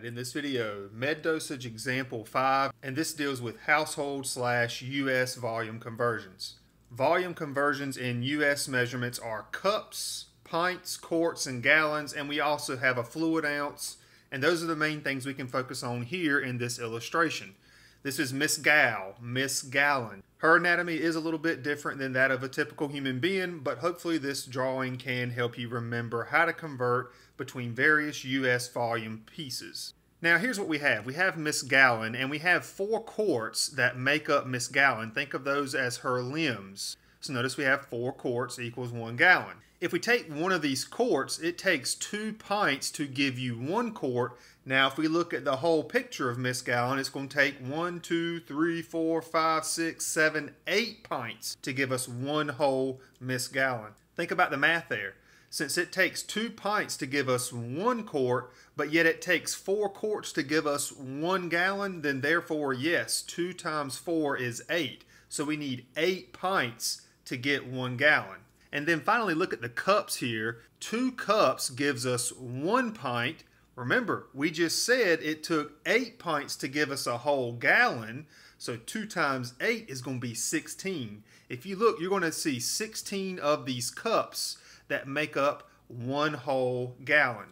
Alright, in this video, med dosage example 5, and this deals with household/US volume conversions. Volume conversions in US measurements are cups, pints, quarts, and gallons, and we also have a fluid ounce, and those are the main things we can focus on here in this illustration. This is Miss Gal, Miss Gallon. Her anatomy is a little bit different than that of a typical human being, but hopefully this drawing can help you remember how to convert between various US volume pieces. Now here's what we have. We have Miss Gallon, and we have 4 quarts that make up Miss Gallon. Think of those as her limbs. So notice we have 4 quarts equals 1 gallon. If we take one of these quarts, it takes 2 pints to give you 1 quart. Now, if we look at the whole picture of Miss Gallon, it's going to take 1, 2, 3, 4, 5, 6, 7, 8 pints to give us 1 whole Miss Gallon. Think about the math there. Since it takes 2 pints to give us 1 quart, but yet it takes 4 quarts to give us 1 gallon, then therefore, yes, 2 times 4 is 8. So we need 8 pints to get 1 gallon. And then finally, look at the cups here. 2 cups gives us 1 pint. Remember, we just said it took 8 pints to give us a whole gallon. So 2 times 8 is going to be 16. If you look, you're going to see 16 of these cups that make up 1 whole gallon.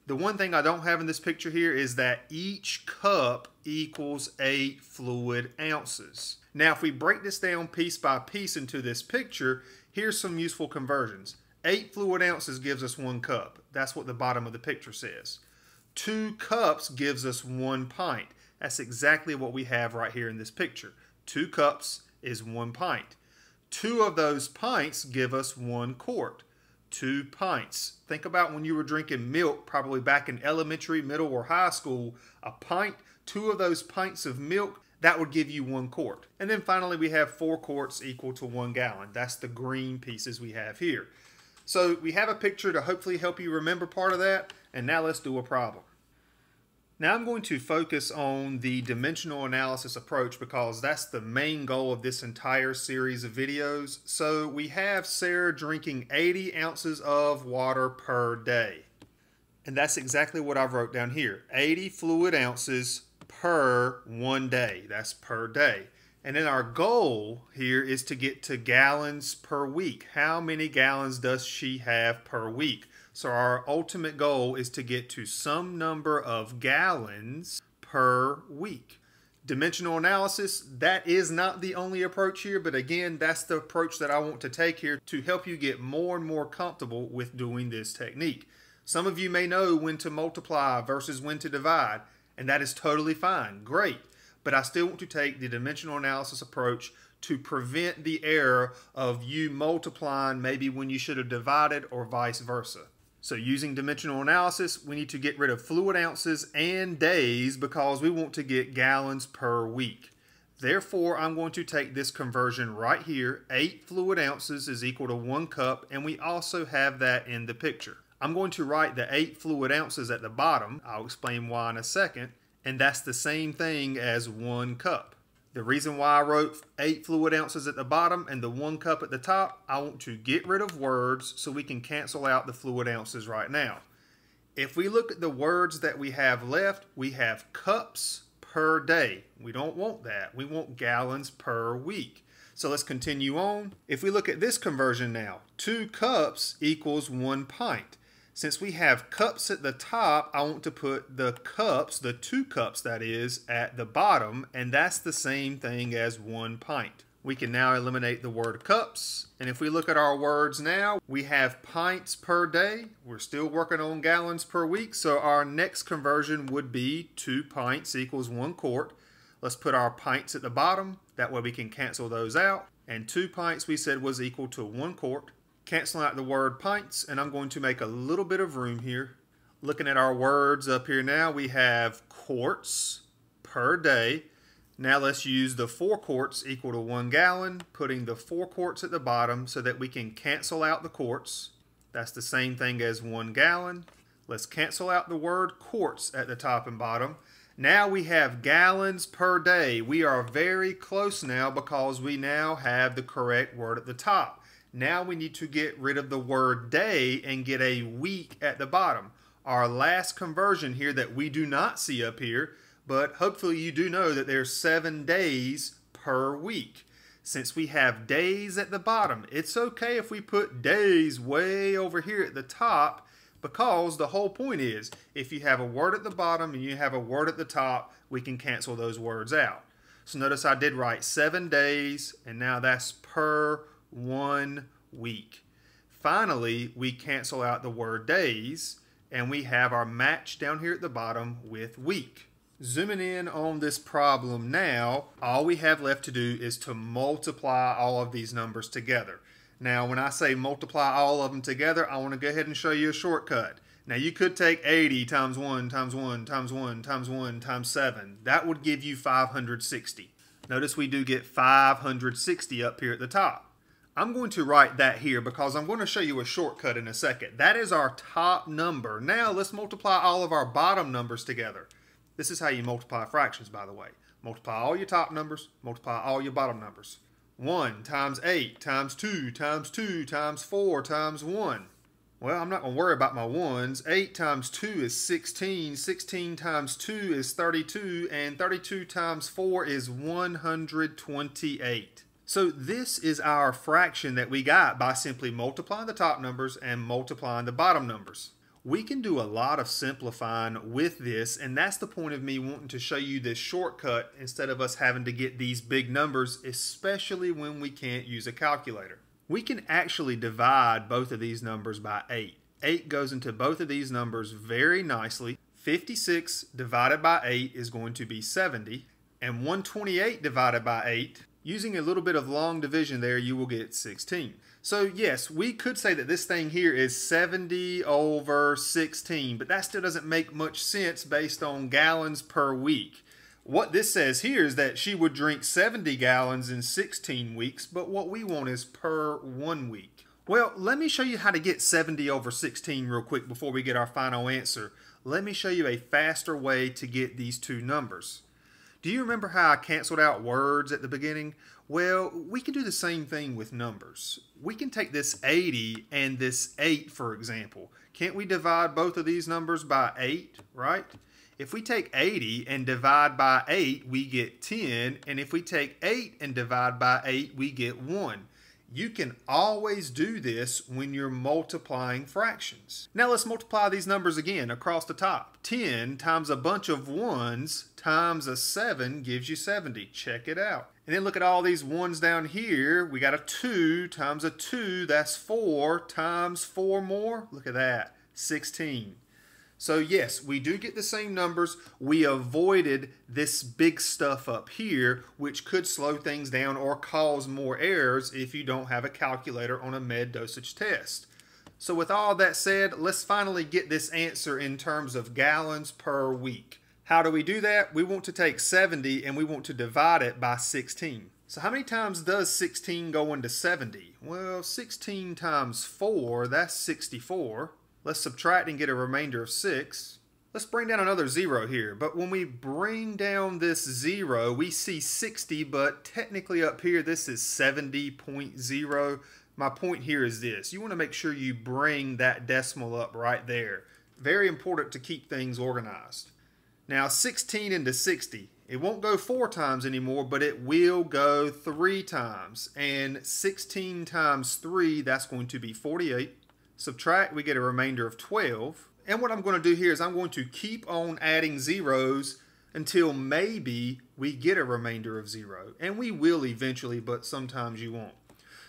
The one thing I don't have in this picture here is that each cup equals 8 fluid ounces. Now, if we break this down piece by piece into this picture, here's some useful conversions. 8 fluid ounces gives us 1 cup. That's what the bottom of the picture says. 2 cups gives us 1 pint. That's exactly what we have right here in this picture. 2 cups is 1 pint. 2 of those pints give us 1 quart. 2 pints. Think about when you were drinking milk, probably back in elementary, middle, or high school. A pint, 2 of those pints of milk, that would give you 1 quart. And then finally we have 4 quarts equal to 1 gallon. That's the green pieces we have here. So we have a picture to hopefully help you remember part of that. And now let's do a problem. Now I'm going to focus on the dimensional analysis approach because that's the main goal of this entire series of videos. So we have Sarah drinking 80 ounces of water per day. And that's exactly what I've wrote down here. 80 fluid ounces per 1 day. That's per day. And then our goal here is to get to gallons per week. How many gallons does she have per week? So our ultimate goal is to get to some number of gallons per week. Dimensional analysis, that is not the only approach here, but again, that's the approach that I want to take here to help you get more and more comfortable with doing this technique. Some of you may know when to multiply versus when to divide, and that is totally fine, great. But I still want to take the dimensional analysis approach to prevent the error of you multiplying maybe when you should have divided or vice versa. So using dimensional analysis, we need to get rid of fluid ounces and days because we want to get gallons per week. Therefore, I'm going to take this conversion right here. 8 fluid ounces is equal to 1 cup, and we also have that in the picture. I'm going to write the 8 fluid ounces at the bottom. I'll explain why in a second. And that's the same thing as 1 cup. The reason why I wrote 8 fluid ounces at the bottom and the 1 cup at the top, I want to get rid of words so we can cancel out the fluid ounces right now. If we look at the words that we have left, we have cups per day. We don't want that. We want gallons per week. So let's continue on. If we look at this conversion now, 2 cups equals 1 pint. Since we have cups at the top, I want to put the cups, the 2 cups that is, at the bottom, and that's the same thing as 1 pint. We can now eliminate the word cups, and if we look at our words now, we have pints per day. We're still working on gallons per week, so our next conversion would be 2 pints equals 1 quart. Let's put our pints at the bottom, that way we can cancel those out, and 2 pints we said was equal to 1 quart. Canceling out the word pints, and I'm going to make a little bit of room here. Looking at our words up here now, we have quarts per day. Now let's use the 4 quarts equal to 1 gallon, putting the 4 quarts at the bottom so that we can cancel out the quarts. That's the same thing as 1 gallon. Let's cancel out the word quarts at the top and bottom. Now we have gallons per day. We are very close now because we now have the correct word at the top. Now we need to get rid of the word day and get a week at the bottom. our last conversion here that we do not see up here, but hopefully you do know that there's 7 days per week. Since we have days at the bottom, it's okay if we put days way over here at the top, because the whole point is if you have a word at the bottom and you have a word at the top, we can cancel those words out. So notice I did write 7 days, and now that's per 1 week. Finally, we cancel out the word days, and we have our match down here at the bottom with week. Zooming in on this problem now, all we have left to do is to multiply all of these numbers together. Now, when I say multiply all of them together, I want to go ahead and show you a shortcut. Now, you could take 80 times 1 times 1 times 1 times 1 times 7. That would give you 560. Notice we do get 560 up here at the top. I'm going to write that here because I'm going to show you a shortcut in a second. That is our top number. Now, let's multiply all of our bottom numbers together. This is how you multiply fractions, by the way. Multiply all your top numbers, multiply all your bottom numbers. 1 times 8 times 2 times 2 times 4 times 1. Well, I'm not going to worry about my ones. 8 times 2 is 16. 16 times 2 is 32. And 32 times 4 is 128. So this is our fraction that we got by simply multiplying the top numbers and multiplying the bottom numbers. We can do a lot of simplifying with this, and that's the point of me wanting to show you this shortcut instead of us having to get these big numbers, especially when we can't use a calculator. We can actually divide both of these numbers by 8. 8 goes into both of these numbers very nicely. 56 divided by 8 is going to be 70, and 128 divided by 8, using a little bit of long division there, you will get 16. So yes, we could say that this thing here is 70 over 16, but that still doesn't make much sense based on gallons per week. What this says here is that she would drink 70 gallons in 16 weeks, but what we want is per 1 week. Well, let me show you how to get 70 over 16 real quick before we get our final answer. Let me show you a faster way to get these two numbers. Do you remember how I canceled out words at the beginning? Well, we can do the same thing with numbers. We can take this 80 and this 8, for example. Can't we divide both of these numbers by 8, right? If we take 80 and divide by 8, we get 10. And if we take 8 and divide by 8, we get 1. You can always do this when you're multiplying fractions. Now let's multiply these numbers again across the top. 10 times a bunch of 1s times a 7 gives you 70. Check it out. And then look at all these 1s down here. We got a 2 times a 2, that's 4 times 4 more. Look at that, 16. So yes, we do get the same numbers. We avoided this big stuff up here, which could slow things down or cause more errors if you don't have a calculator on a med dosage test. So with all that said, let's finally get this answer in terms of gallons per week. How do we do that? We want to take 70 and we want to divide it by 16. So how many times does 16 go into 70? Well, 16 times 4, that's 64. Let's subtract and get a remainder of 6. Let's bring down another 0 here. But when we bring down this 0, we see 60, but technically up here this is 70.0. My point here is this. You want to make sure you bring that decimal up right there. Very important to keep things organized. Now 16 into 60. It won't go 4 times anymore, but it will go 3 times. And 16 times 3, that's going to be 48. Subtract, we get a remainder of 12. And what I'm going to do here is I'm going to keep on adding zeros until maybe we get a remainder of 0. And we will eventually, but sometimes you won't.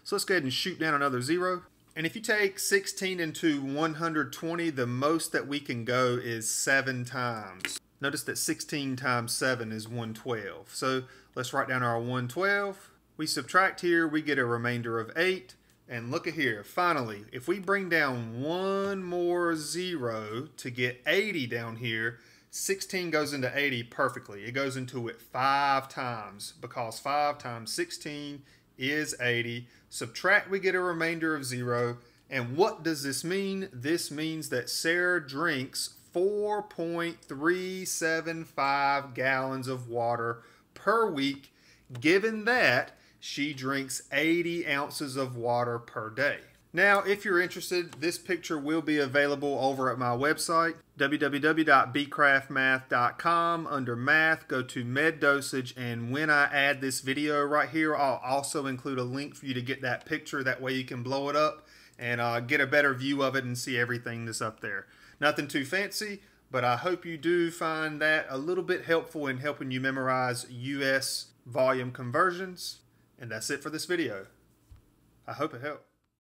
So let's go ahead and shoot down another 0. And if you take 16 into 120, the most that we can go is 7 times. Notice that 16 times 7 is 112. So let's write down our 112. We subtract here, we get a remainder of 8. And look at here, finally, if we bring down one more 0 to get 80 down here, 16 goes into 80 perfectly. It goes into it 5 times because 5 times 16 is 80. Subtract, we get a remainder of 0. And what does this mean? This means that Sarah drinks 4.375 gallons of water per week, given that she drinks 80 ounces of water per day. Now, if you're interested, this picture will be available over at my website, www.bcraftmath.com. Under Math, go to Med Dosage, and when I add this video right here, I'll also include a link for you to get that picture. That way you can blow it up and get a better view of it and see everything that's up there. Nothing too fancy, but I hope you do find that a little bit helpful in helping you memorize US volume conversions. And that's it for this video. I hope it helped.